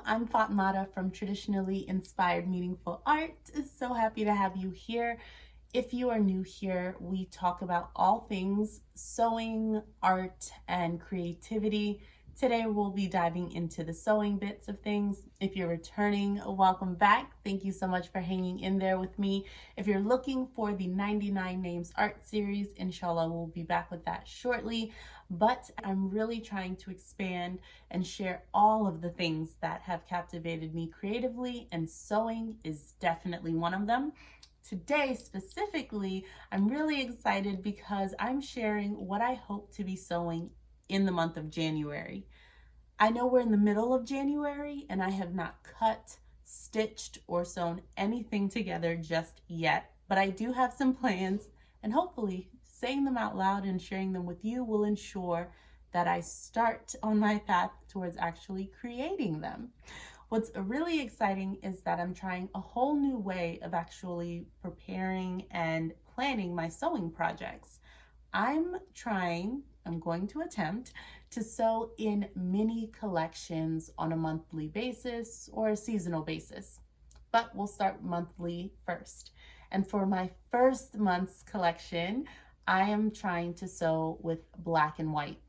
I'm Fatmata from Traditionally Inspired Meaningful Art. So happy to have you here. If you are new here, we talk about all things sewing, art, and creativity. Today we'll be diving into the sewing bits of things. If you're returning, welcome back. Thank you so much for hanging in there with me. If you're looking for the 99 Names art series, inshallah, we'll be back with that shortly. But I'm really trying to expand and share all of the things that have captivated me creatively, and sewing is definitely one of them. Today specifically, I'm really excited because I'm sharing what I hope to be sewing in the month of January. I know we're in the middle of January and I have not cut, stitched, or sewn anything together just yet, but I do have some plans, and hopefully saying them out loud and sharing them with you will ensure that I start on my path towards actually creating them. What's really exciting is that I'm trying a whole new way of actually preparing and planning my sewing projects. I'm going to attempt to sew in mini collections on a monthly basis or a seasonal basis, but we'll start monthly first. And for my first month's collection, I am trying to sew with black and white.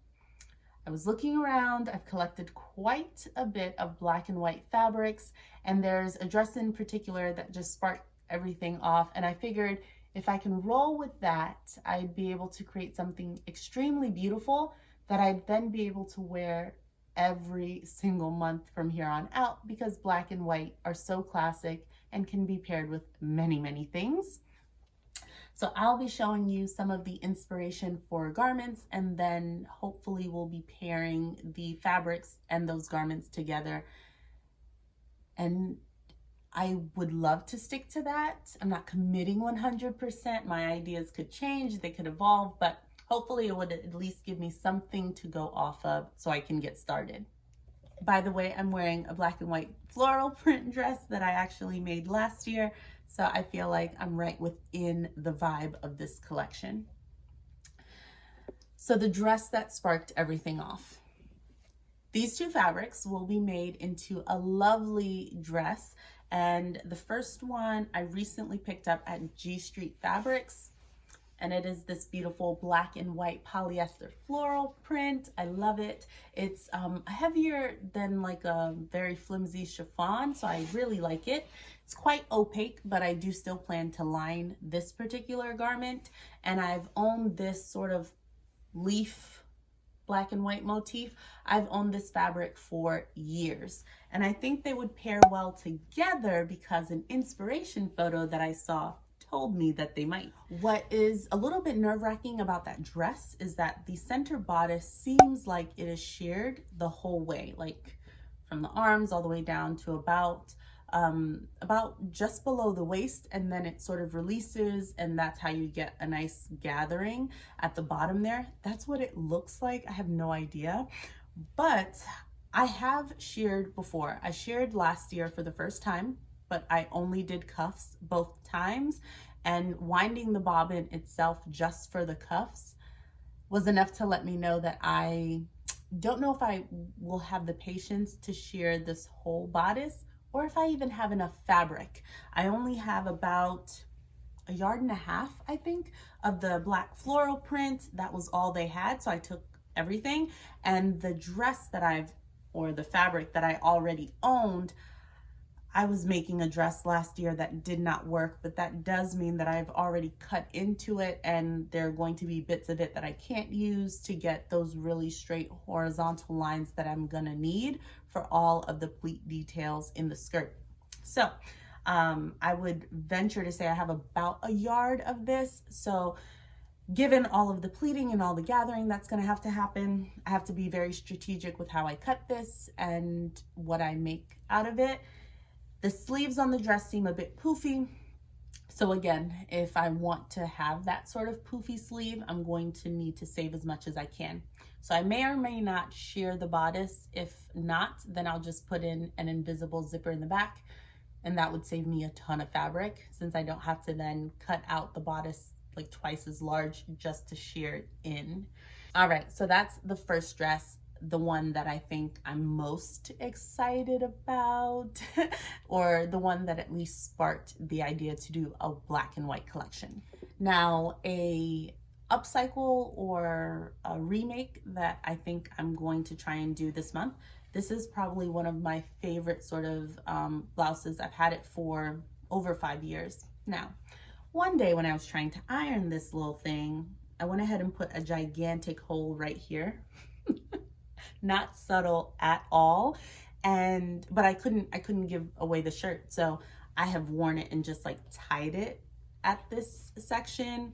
I was looking around, I've collected quite a bit of black and white fabrics, and there's a dress in particular that just sparked everything off, and I figured if I can roll with that, I'd be able to create something extremely beautiful that I'd then be able to wear every single month from here on out, because black and white are so classic and can be paired with many, many things. So I'll be showing you some of the inspiration for garments, and then hopefully we'll be pairing the fabrics and those garments together. And I would love to stick to that. I'm not committing 100%. My ideas could change, they could evolve, but hopefully it would at least give me something to go off of so I can get started. By the way, I'm wearing a black and white floral print dress that I actually made last year, so I feel like I'm right within the vibe of this collection. So the dress that sparked everything off. These two fabrics will be made into a lovely dress, and the first one I recently picked up at G Street Fabrics, and it is this beautiful black and white polyester floral print. I love it. It's heavier than like a very flimsy chiffon, so I really like it. It's quite opaque, but I do still plan to line this particular garment, and I've owned this sort of leaf black and white motif. I've owned this fabric for years, and I think they would pair well together because an inspiration photo that I saw told me that they might. What is a little bit nerve-wracking about that dress is that the center bodice seems like it is sheared the whole way, like from the arms all the way down to about just below the waist, and then it sort of releases, and that's how you get a nice gathering at the bottom there. That's what it looks like. I have no idea, but I have sheared before. I sheared last year for the first time, but I only did cuffs both times, and winding the bobbin itself just for the cuffs was enough to let me know that I don't know if I will have the patience to shear this whole bodice, or if I even have enough fabric. I only have about 1.5 yards, I think, of the black floral print. That was all they had, so I took everything. And the dress that the fabric that I already owned, I was making a dress last year that did not work, but that does mean that I've already cut into it, and there are going to be bits of it that I can't use to get those really straight horizontal lines that I'm gonna need for all of the pleat details in the skirt. So I would venture to say I have about 1 yard of this. So given all of the pleating and all the gathering that's gonna have to happen, I have to be very strategic with how I cut this and what I make out of it. The sleeves on the dress seem a bit poofy. So again, if I want to have that sort of poofy sleeve, I'm going to need to save as much as I can. So I may or may not shear the bodice. If not, then I'll just put in an invisible zipper in the back, and that would save me a ton of fabric, since I don't have to then cut out the bodice like twice as large just to shear it in. All right, so that's the first dress. the one that I think I'm most excited about, or the one that at least sparked the idea to do a black and white collection. Now, a upcycle or a remake that I think I'm going to try and do this month. This is probably one of my favorite sort of blouses. I've had it for over 5 years now. One day when I was trying to iron this little thing, I went ahead and put a gigantic hole right here. Not subtle at all. But I couldn't give away the shirt. So I have worn it and just like tied it at this section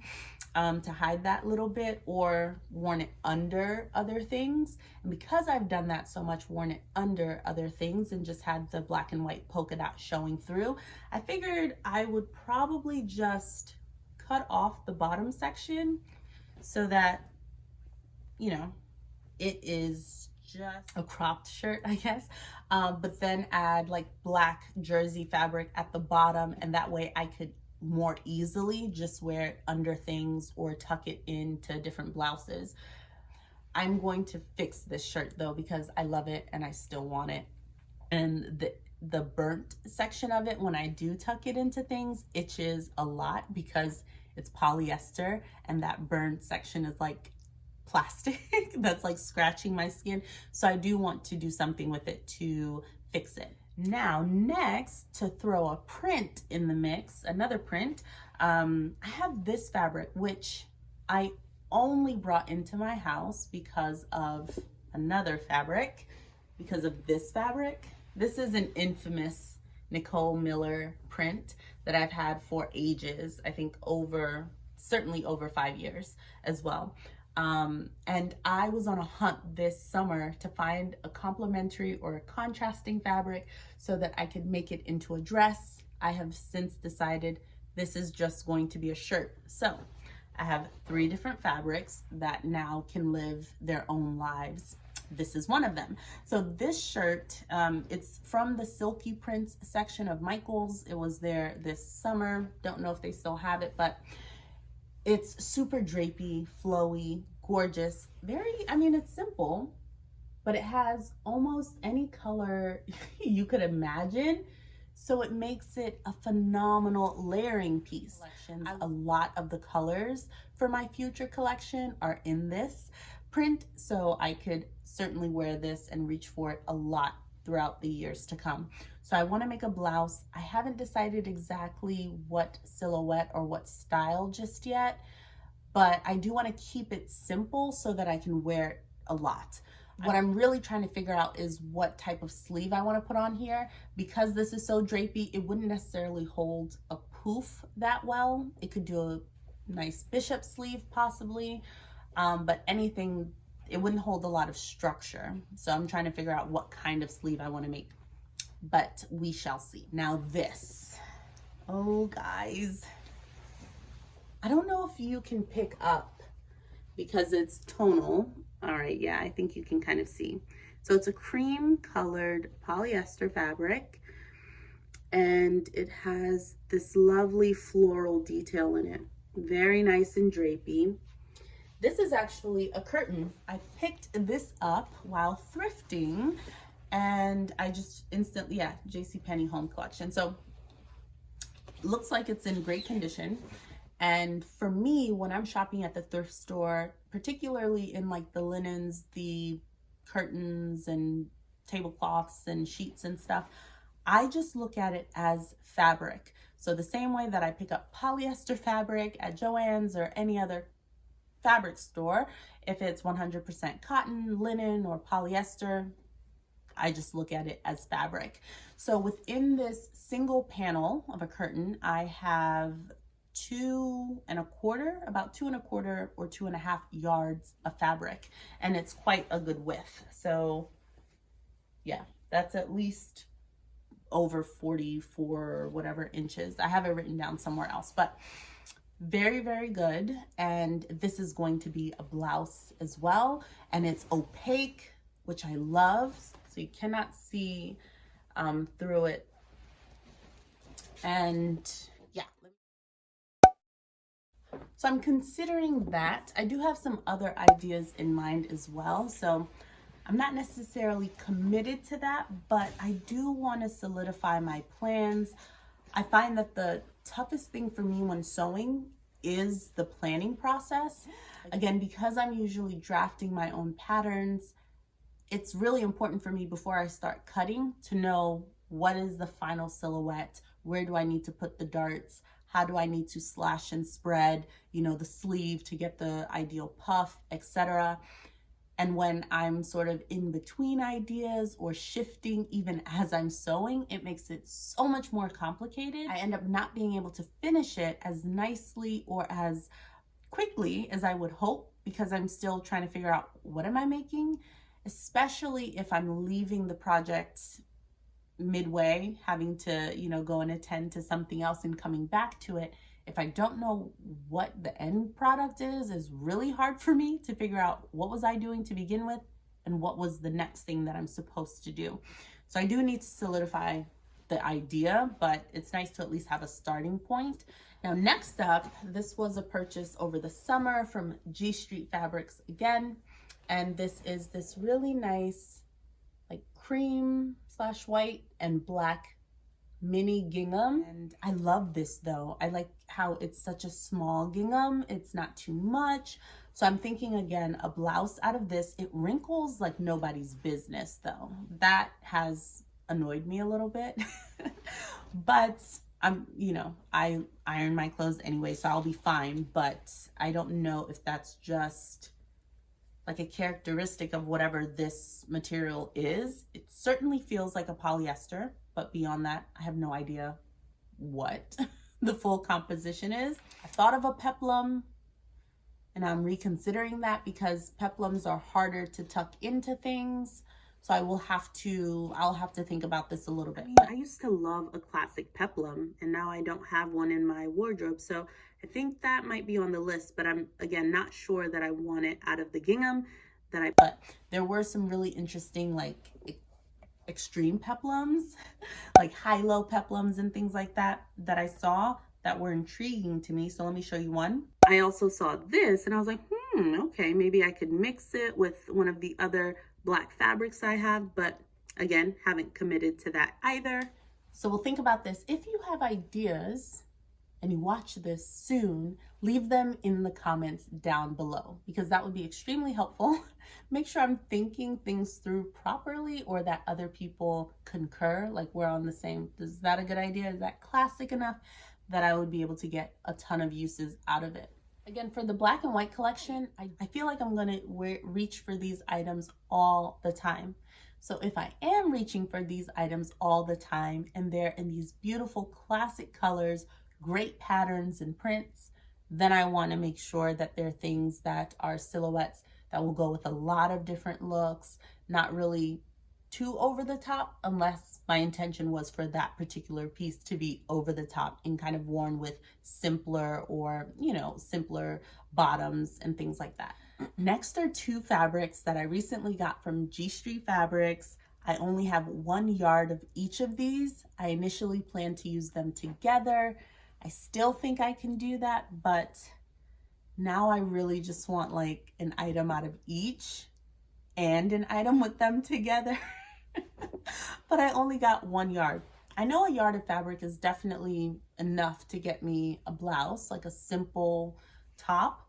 to hide that little bit, or worn it under other things. And because I've done that so much, worn it under other things and just had the black and white polka dot showing through, I figured I would probably just cut off the bottom section so that, you know, it is just a cropped shirt, I guess, but then add like black jersey fabric at the bottom, and that way I could more easily just wear it under things or tuck it into different blouses. I'm going to fix this shirt though, because I love it and I still want it. And the burnt section of it, when I do tuck it into things, itches a lot because it's polyester, and that burnt section is like plastic that's like scratching my skin. So I do want to do something with it to fix it. Now, next, to throw a print in the mix, another print, I have this fabric, which I only brought into my house because of another fabric, because of this fabric. This is an infamous Nicole Miller print that I've had for ages. I think certainly over 5 years as well. And I was on a hunt this summer to find a complementary or a contrasting fabric so that I could make it into a dress. I have since decided this is just going to be a shirt. So I have 3 different fabrics that now can live their own lives. This is one of them. So this shirt, it's from the Silky Prints section of Michaels. It was there this summer. Don't know if they still have it, but it's super drapey, flowy, gorgeous. It's simple, but it has almost any color you could imagine. So it makes it a phenomenal layering piece. A lot of the colors for my future collection are in this print, so I could certainly wear this and reach for it a lot throughout the years to come. So I want to make a blouse. I haven't decided exactly what silhouette or what style just yet, but I do want to keep it simple so that I can wear it a lot. What I'm really trying to figure out is what type of sleeve I want to put on here. Because this is so drapey, it wouldn't necessarily hold a poof that well. It could do a nice bishop sleeve possibly, but anything, it wouldn't hold a lot of structure. So I'm trying to figure out what kind of sleeve I want to make, but we shall see. Now this, oh guys, I don't know if you can pick up because it's tonal. All right, yeah, I think you can kind of see. So it's a cream colored polyester fabric, and it has this lovely floral detail in it. Very nice and drapey. This is actually a curtain. I picked this up while thrifting, and I just instantly, yeah, JCPenney home collection. So looks like it's in great condition. And for me, when I'm shopping at the thrift store, particularly in like the linens, the curtains and tablecloths and sheets and stuff, I just look at it as fabric. So the same way that I pick up polyester fabric at Joann's or any other fabric store, if it's 100% cotton, linen, or polyester, I just look at it as fabric. So within this single panel of a curtain, I have about 2¼ or 2½ yards of fabric, and it's quite a good width. So yeah, that's at least over 44 or whatever inches. I have it written down somewhere else, but very, very good. And this is going to be a blouse as well, and it's opaque, which I love, so you cannot see through it. And yeah, so I'm considering that. I do have some other ideas in mind as well. So I'm not necessarily committed to that, but I do want to solidify my plans. I find that the toughest thing for me when sewing is the planning process. Again, because I'm usually drafting my own patterns, it's really important for me before I start cutting to know what is the final silhouette, where do I need to put the darts, how do I need to slash and spread, you know, the sleeve to get the ideal puff, etc. And when I'm sort of in between ideas or shifting even as I'm sewing, it makes it so much more complicated. I end up not being able to finish it as nicely or as quickly as I would hope because I'm still trying to figure out what am I making, especially if I'm leaving the project midway, having to, you know, go and attend to something else and coming back to it. If I don't know what the end product is really hard for me to figure out what was I doing to begin with and what was the next thing that I'm supposed to do. So I do need to solidify the idea, but it's nice to at least have a starting point. Now, next up, this was a purchase over the summer from G Street Fabrics again. And this is this really nice, like cream / white and black mini gingham. And I love this though. I like how it's such a small gingham. It's not too much. So I'm thinking again, a blouse out of this. It wrinkles like nobody's business though. That has annoyed me a little bit. But you know, I iron my clothes anyway, so I'll be fine. But I don't know if that's just like a characteristic of whatever this material is. It certainly feels like a polyester, but beyond that, I have no idea what the full composition is. I thought of a peplum, and I'm reconsidering that because peplums are harder to tuck into things. So I'll have to think about this a little bit. I used to love a classic peplum, and now I don't have one in my wardrobe. So I think that might be on the list, but I'm, again, not sure that I want it out of the gingham but there were some really interesting, like, extreme peplums, like high-low peplums and things like that I saw that were intriguing to me. So let me show you one. I also saw this, and I was like, okay, maybe I could mix it with one of the other black fabrics I have, but again, haven't committed to that either. So we'll think about this. If you have ideas and you watch this soon, leave them in the comments down below because that would be extremely helpful. Make sure I'm thinking things through properly or that other people concur, like we're on the same. Is that a good idea? Is that classic enough that I would be able to get a ton of uses out of it? Again, for the black and white collection, I feel like I'm gonna reach for these items all the time. So if I am reaching for these items all the time and they're in these beautiful classic colors, great patterns and prints, then I want to make sure that they're things that are silhouettes that will go with a lot of different looks, not really too over the top unless my intention was for that particular piece to be over the top and kind of worn with simpler or, you know, simpler bottoms and things like that. Next are two fabrics that I recently got from G Street Fabrics. I only have 1 yard of each of these. I initially planned to use them together. I still think I can do that, but now I really just want like an item out of each and an item with them together. But I only got 1 yard. I know a yard of fabric is definitely enough to get me a blouse, like a simple top,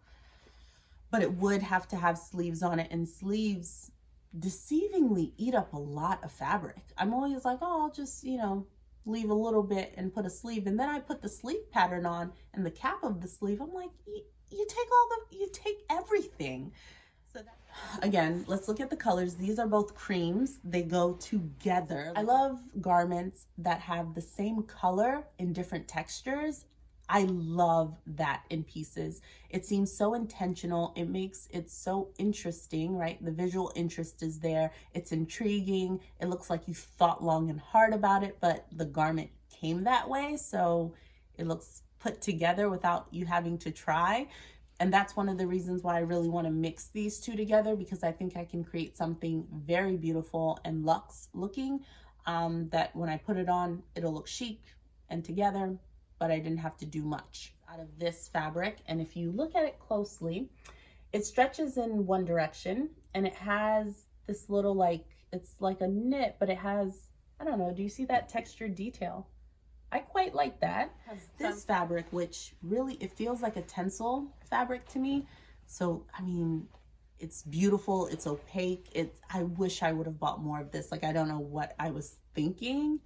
but it would have to have sleeves on it, and sleeves deceivingly eat up a lot of fabric. I'm always like, oh, I'll just, you know, leave a little bit and put a sleeve, and then I put the sleeve pattern on and the cap of the sleeve. I'm like, you take everything. So that, again, let's look at the colors. These are both creams. They go together. I love garments that have the same color in different textures. I love that in pieces. It seems so intentional. It makes it so interesting, right? The visual interest is there. It's intriguing. It looks like you thought long and hard about it, but the garment came that way. So it looks put together without you having to try. And that's one of the reasons why I really want to mix these two together, because I think I can create something very beautiful and luxe looking, that when I put it on, it'll look chic and together, but I didn't have to do much out of this fabric. And if you look at it closely, it stretches in one direction and it has this little, like, it's like a knit, but it has, I don't know, do you see that textured detail? I quite like that. This fabric, which really, it feels like a tencel fabric to me. So, I mean, it's beautiful, it's opaque. I wish I would have bought more of this. Like, I don't know what I was thinking.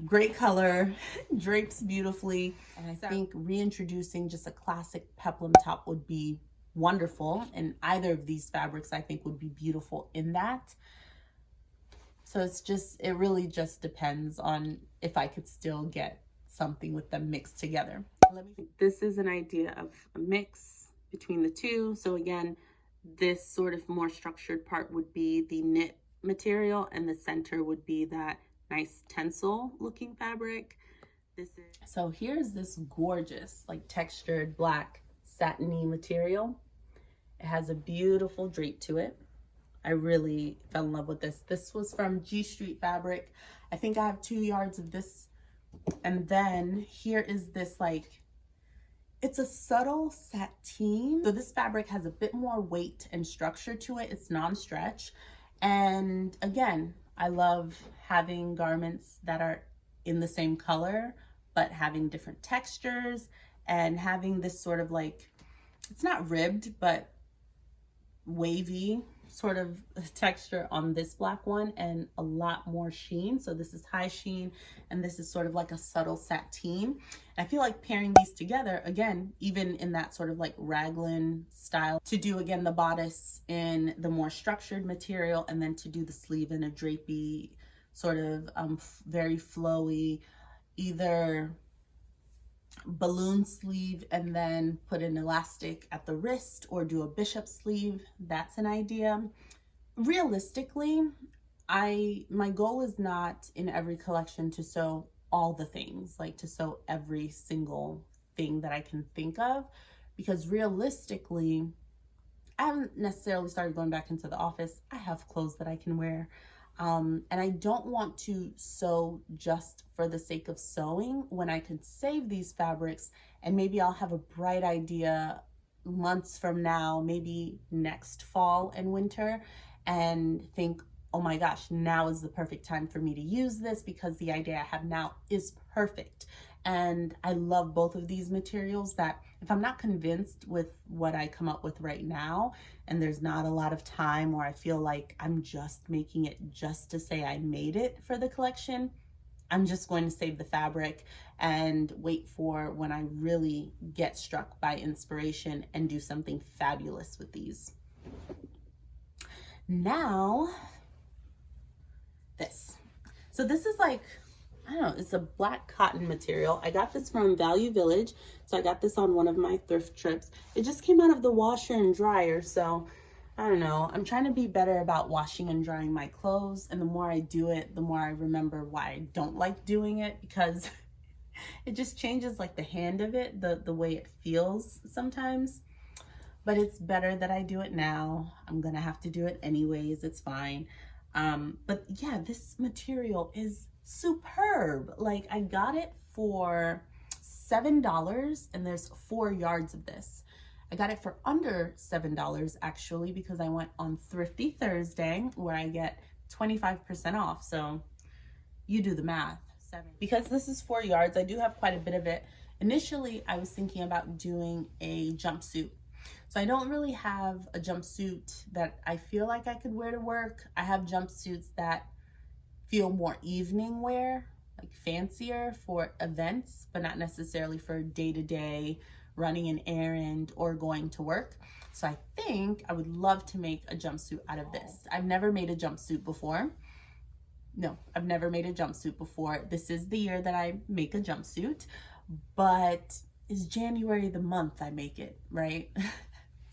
Great color, drapes beautifully. And I think reintroducing just a classic peplum top would be wonderful. And either of these fabrics I think would be beautiful in that. So it really just depends on if I could still get something with them mixed together. This is an idea of a mix between the two. So again, this sort of more structured part would be the knit material, and the center would be that nice tencel looking fabric. So here's this gorgeous, like, textured black satiny material. It has a beautiful drape to it. I really fell in love with this. This was from G Street Fabric. I think I have 2 yards of this. And then here is this, like, it's a subtle sateen. So this fabric has a bit more weight and structure to it. It's non-stretch. And again, I love having garments that are in the same color, but having different textures and having this sort of, like, it's not ribbed, but wavy sort of texture on this black one, and a lot more sheen. So this is high sheen, and this is sort of like a subtle sateen. And I feel like pairing these together, again, even in that sort of like raglan style, to do again the bodice in the more structured material, and then to do the sleeve in a drapey sort of very flowy, either balloon sleeve and then put an elastic at the wrist, or do a bishop sleeve. That's an idea. Realistically, my goal is not in every collection to sew all the things, like to sew every single thing that I can think of, because realistically, I haven't necessarily started going back into the office. I have clothes that I can wear. And I don't want to sew just for the sake of sewing when I could save these fabrics, and maybe I'll have a bright idea months from now, maybe next fall and winter, and think, oh my gosh, now is the perfect time for me to use this because the idea I have now is perfect. And I love both of these materials, that if I'm not convinced with what I come up with right now, and there's not a lot of time, or I feel like I'm just making it just to say I made it for the collection, I'm just going to save the fabric and wait for when I really get struck by inspiration and do something fabulous with these. Now, this. So this is like, I don't know, it's a black cotton material. I got this from Value Village. So I got this on one of my thrift trips. It just came out of the washer and dryer. So I don't know, I'm trying to be better about washing and drying my clothes. And the more I do it, the more I remember why I don't like doing it, because it just changes like the hand of it, the way it feels sometimes. But it's better that I do it now. I'm gonna have to do it anyways, it's fine. But yeah, this material is superb. Like, I got it for $7, and there's 4 yards of this. I got it for under $7 actually, because I went on Thrifty Thursday, where I get 25% off. So you do the math. Because this is 4 yards, I do have quite a bit of it. Initially, I was thinking about doing a jumpsuit. So I don't really have a jumpsuit that I feel like I could wear to work. I have jumpsuits that feel more evening wear, like fancier for events, but not necessarily for day-to-day running an errand or going to work. So I think I would love to make a jumpsuit out of this. I've never made a jumpsuit before. No, I've never made a jumpsuit before. This is the year that I make a jumpsuit, but is January the month I make it, right?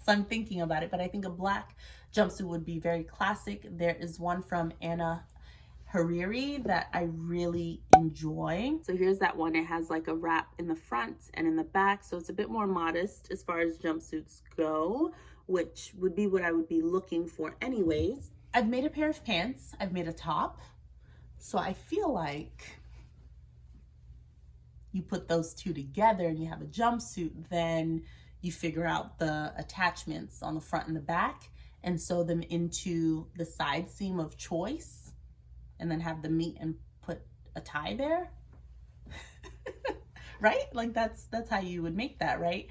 So I'm thinking about it, but I think a black jumpsuit would be very classic. There is one from Anna Hariri that I really enjoy. So here's that one. It has like a wrap in the front and in the back, so it's a bit more modest as far as jumpsuits go, which would be what I would be looking for anyways. I've made a pair of pants. I've made a top. So I feel like you put those two together and you have a jumpsuit, then you figure out the attachments on the front and the back, and sew them into the side seam of choice and then have the meat and put a tie there. Right? Like that's how you would make that, right?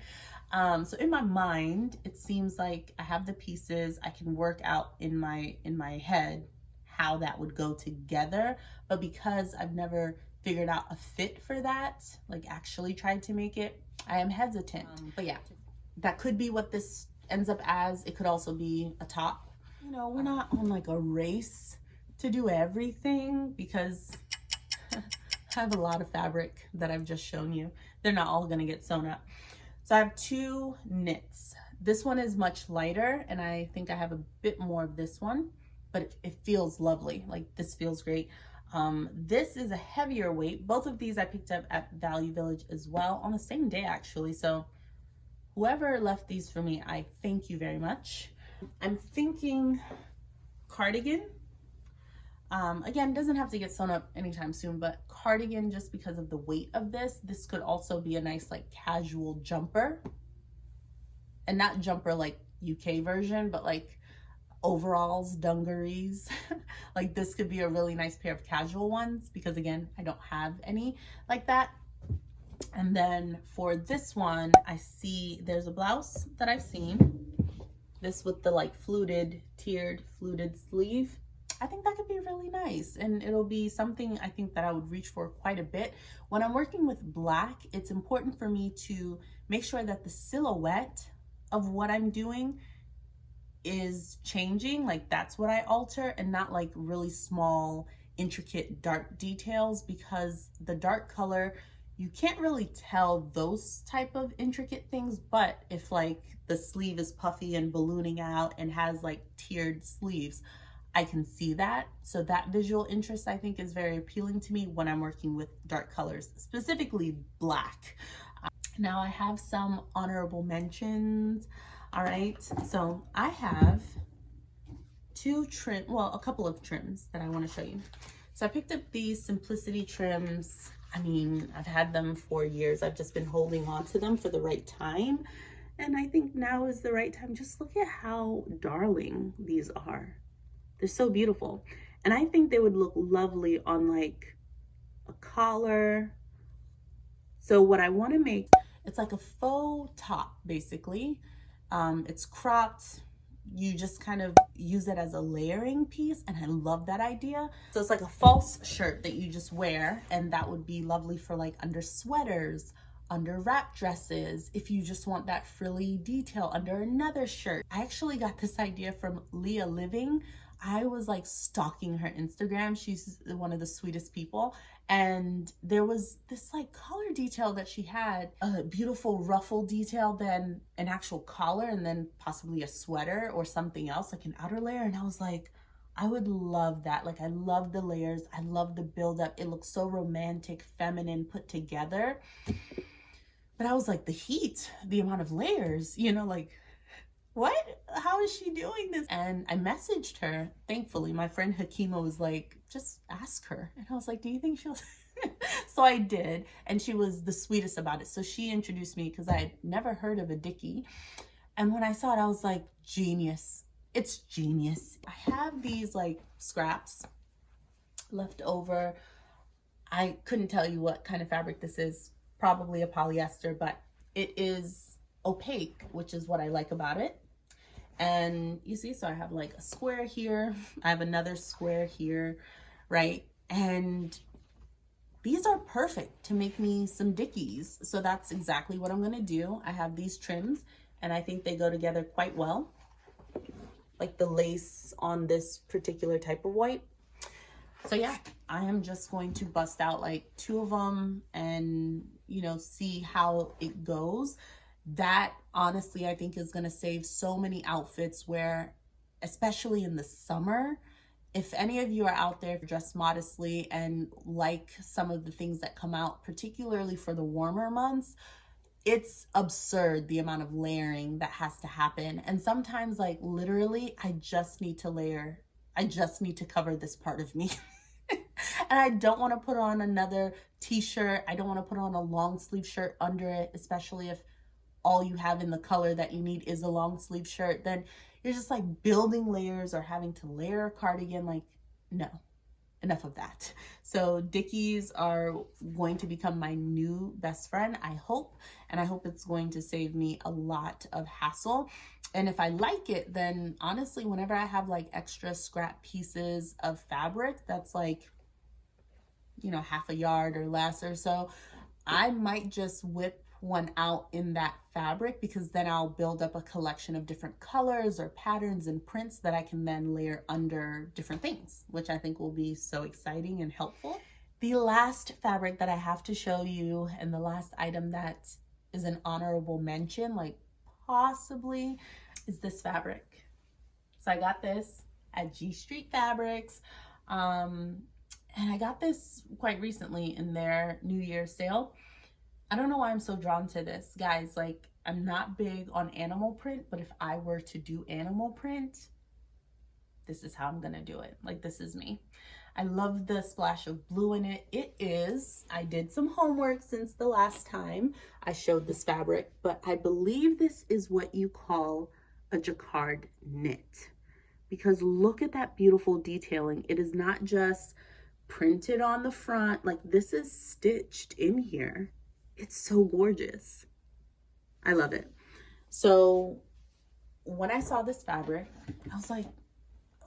So in my mind, it seems like I have the pieces. I can work out in my head how that would go together, but because I've never figured out a fit for that, like actually tried to make it, I am hesitant. But yeah, that could be what this ends up as. It could also be a top. You know, we're not on like a race to do everything because I have a lot of fabric that I've just shown you. They're not all gonna get sewn up. So I have 2 knits. This one is much lighter, and I think I have a bit more of this one, but it feels lovely. Like this feels great. This is a heavier weight. Both of these I picked up at Value Village as well on the same day actually. So whoever left these for me, I thank you very much. I'm thinking cardigan. Again, doesn't have to get sewn up anytime soon, but cardigan, just because of the weight of this. This could also be a nice like casual jumper, and not jumper like UK version, but like overalls, dungarees. Like this could be a really nice pair of casual ones because again, I don't have any like that. And then for this one, I see there's a blouse that I've seen, this with the like tiered fluted sleeve. I think that could be really nice, and it'll be something I think that I would reach for quite a bit. When I'm working with black, it's important for me to make sure that the silhouette of what I'm doing is changing, like that's what I alter, and not like really small, intricate dark details, because the dark color, you can't really tell those type of intricate things. But if like the sleeve is puffy and ballooning out and has like tiered sleeves, I can see that. So that visual interest I think is very appealing to me when I'm working with dark colors, specifically black. Now I have some honorable mentions. All right, so I have a couple of trims that I want to show you. So I picked up these Simplicity trims. I mean, I've had them for years. I've just been holding on to them for the right time. And I think now is the right time. Just look at how darling these are. They're so beautiful. And I think they would look lovely on like a collar. So what I want to make, it's like a faux top basically. It's cropped. You just kind of use it as a layering piece, and I love that idea. So it's like a false shirt that you just wear, and that would be lovely for like under sweaters, under wrap dresses, if you just want that frilly detail under another shirt. I actually got this idea from Leah Living. I was like stalking her Instagram. She's one of the sweetest people. And there was this like collar detail that she had, a beautiful ruffle detail, then an actual collar, and then possibly a sweater or something else, like an outer layer. And I was like, I would love that. Like I love the layers. I love the buildup. It looks so romantic, feminine, put together. But I was like, the heat, the amount of layers, you know, like, what? How is she doing this? And I messaged her. Thankfully, my friend Hakima was like, just ask her. And I was like, do you think she'll? So I did. And she was the sweetest about it. So she introduced me because I had never heard of a Dickie. And when I saw it, I was like, genius. It's genius. I have these like scraps left over. I couldn't tell you what kind of fabric this is. Probably a polyester, but it is opaque, which is what I like about it. And you see, so I have like a square here, I have another square here, right? And these are perfect to make me some Dickies. So that's exactly what I'm gonna do. I have these trims and I think they go together quite well. Like the lace on this particular type of white. So yeah, I am just going to bust out like 2 of them and, you know, see how it goes. That honestly, I think is going to save so many outfits where, especially in the summer, if any of you are out there dressed modestly and like some of the things that come out, particularly for the warmer months, it's absurd the amount of layering that has to happen. And sometimes like literally, I just need to layer. I just need to cover this part of me. And I don't want to put on another t-shirt. I don't want to put on a long sleeve shirt under it, especially if all you have in the color that you need is a long sleeve shirt. Then you're just like building layers or having to layer a cardigan. Like, no, enough of that. So Dickies are going to become my new best friend, I hope, and I hope it's going to save me a lot of hassle. And if I like it, then honestly, whenever I have like extra scrap pieces of fabric that's like, you know, half a yard or less or so, I might just whip one out in that fabric, because then I'll build up a collection of different colors or patterns and prints that I can then layer under different things, which I think will be so exciting and helpful. The last fabric that I have to show you, and the last item that is an honorable mention, like possibly, is this fabric. So I got this at G Street Fabrics. And I got this quite recently in their New Year's sale. I don't know why I'm so drawn to this. Guys, like, I'm not big on animal print, but if I were to do animal print, this is how I'm gonna do it. Like, this is me. I love the splash of blue in it. It is, I did some homework since the last time I showed this fabric, but I believe this is what you call a Jacquard knit. Because look at that beautiful detailing. It is not just printed on the front, like this is stitched in here. It's so gorgeous. I love it. So when I saw this fabric, I was like,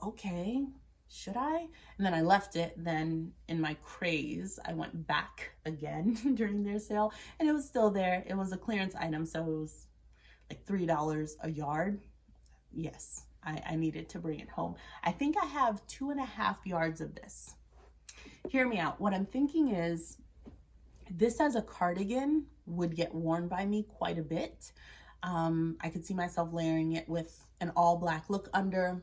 okay, should I? And then I left it. Then in my craze, I went back again during their sale, and it was still there. It was a clearance item, so it was like $3 a yard. Yes, I needed to bring it home. I think I have 2.5 yards of this. Hear me out. What I'm thinking is, this as a cardigan would get worn by me quite a bit. I could see myself layering it with an all black look under,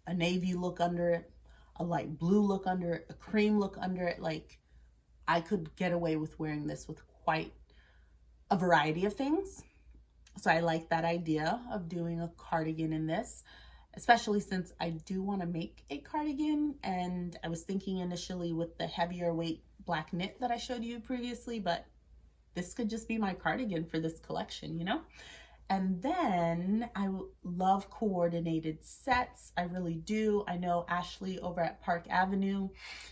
a navy look under it, a light blue look under it, a cream look under it. Like, I could get away with wearing this with quite a variety of things. So I like that idea of doing a cardigan in this, especially since I do want to make a cardigan. And I was thinking initially with the heavier weight black knit that I showed you previously, but this could just be my cardigan for this collection, you know? And then I love coordinated sets. I really do. I know Ashley over at Park Avenue,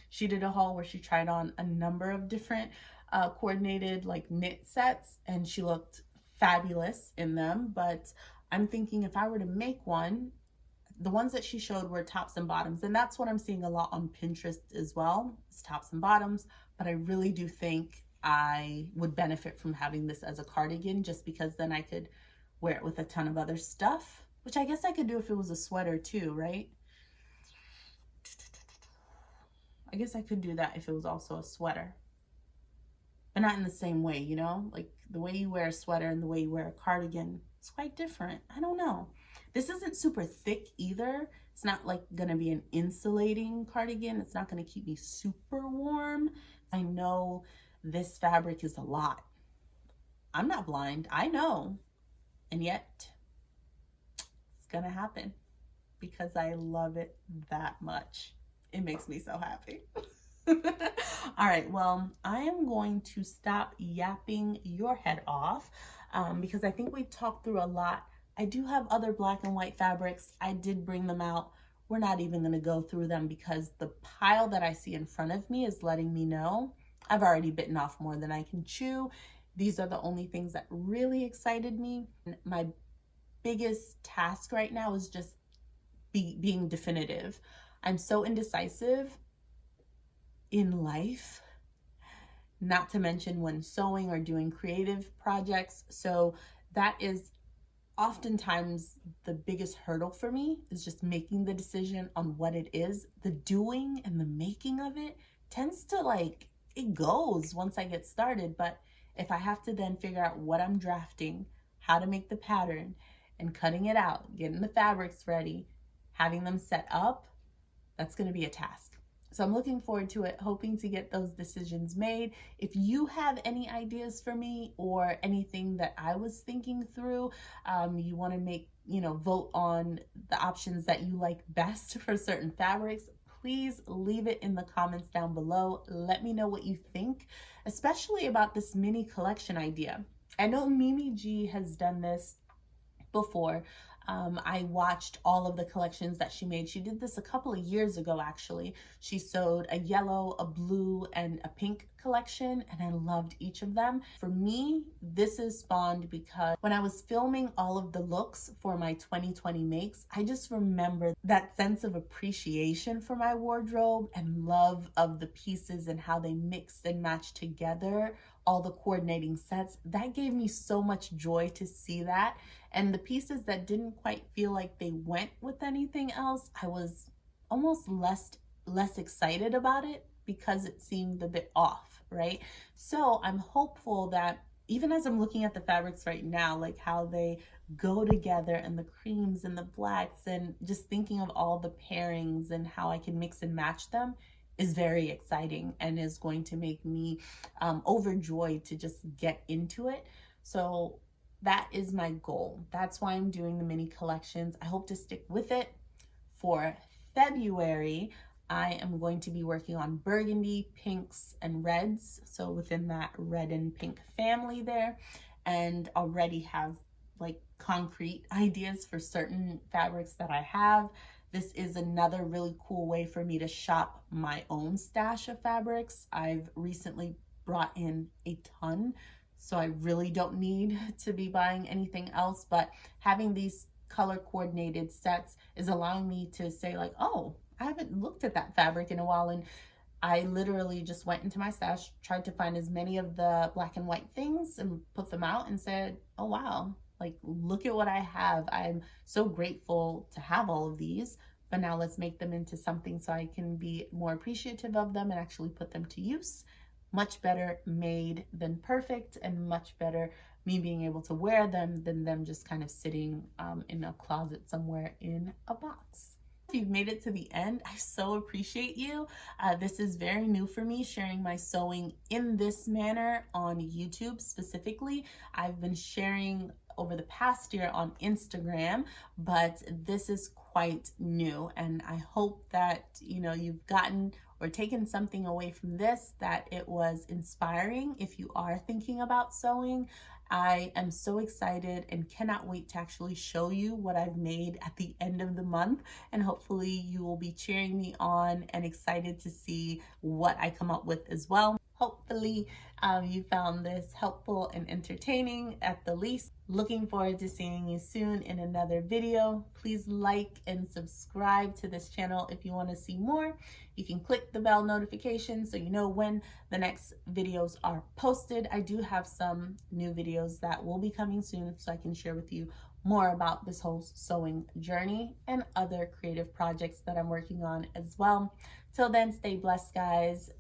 she did a haul where she tried on a number of different coordinated like knit sets, and she looked fabulous in them. But I'm thinking if I were to make one, the ones that she showed were tops and bottoms, and that's what I'm seeing a lot on Pinterest as well, is tops and bottoms. But I really do think I would benefit from having this as a cardigan, just because then I could wear it with a ton of other stuff, which I guess I could do if it was a sweater too, right? I guess I could do that if it was also a sweater, but not in the same way, you know? Like the way you wear a sweater and the way you wear a cardigan, it's quite different. I don't know. This isn't super thick either. It's not like gonna be an insulating cardigan. It's not gonna keep me super warm. I know this fabric is a lot. I'm not blind, I know. And yet, it's gonna happen because I love it that much. It makes me so happy. All right, well, I am going to stop yapping your head off because I think we talked through a lot. I do have other black and white fabrics. I did bring them out. We're not even gonna go through them because the pile that I see in front of me is letting me know I've already bitten off more than I can chew. These are the only things that really excited me. My biggest task right now is just being definitive. I'm so indecisive in life, not to mention when sewing or doing creative projects. So that is oftentimes the biggest hurdle for me, is just making the decision on what it is. The doing and the making of it tends to, like, it goes once I get started. But if I have to then figure out what I'm drafting, how to make the pattern, and cutting it out, getting the fabrics ready, having them set up, that's going to be a task. So I'm looking forward to it, hoping to get those decisions made. If you have any ideas for me or anything that I was thinking through, you want to make, vote on the options that you like best for certain fabrics, please leave it in the comments down below. Let me know what you think, especially about this mini collection idea. I know Mimi G has done this before. I watched all of the collections that she made. She did this a couple of years ago, actually. She sewed a yellow, a blue, and a pink collection, and I loved each of them. For me, this is spawned because when I was filming all of the looks for my 2020 makes, I just remember that sense of appreciation for my wardrobe and love of the pieces and how they mixed and matched together, all the coordinating sets. That gave me so much joy to see that. And the pieces that didn't quite feel like they went with anything else, I was almost less excited about it because it seemed a bit off, right? So I'm hopeful that even as I'm looking at the fabrics right now, like how they go together and the creams and the blacks, and just thinking of all the pairings and how I can mix and match them is very exciting and is going to make me overjoyed to just get into it. So that is my goal. That's why I'm doing the mini collections. I hope to stick with it. For February, I am going to be working on burgundy, pinks, and reds. So within that red and pink family there, and already have like concrete ideas for certain fabrics that I have. This is another really cool way for me to shop my own stash of fabrics. I've recently brought in a ton, so I really don't need to be buying anything else, but having these color coordinated sets is allowing me to say like, oh, I haven't looked at that fabric in a while. And I literally just went into my stash, tried to find as many of the black and white things and put them out and said, oh wow, like look at what I have. I'm so grateful to have all of these, but now let's make them into something so I can be more appreciative of them and actually put them to use. Much better made than perfect, and much better me being able to wear them than them just kind of sitting in a closet somewhere in a box. If you've made it to the end, I so appreciate you. This is very new for me, sharing my sewing in this manner on YouTube specifically. I've been sharing over the past year on Instagram, but this is quite new, and I hope that you've gotten or taken something away from this, that it was inspiring if you are thinking about sewing. I am so excited and cannot wait to actually show you what I've made at the end of the month, and hopefully you will be cheering me on and excited to see what I come up with as well. Hopefully you found this helpful and entertaining at the least. Looking forward to seeing you soon in another video. Please like and subscribe to this channel if you want to see more. You can click the bell notification so you know when the next videos are posted. I do have some new videos that will be coming soon, so I can share with you more about this whole sewing journey and other creative projects that I'm working on as well. Till then, stay blessed, guys.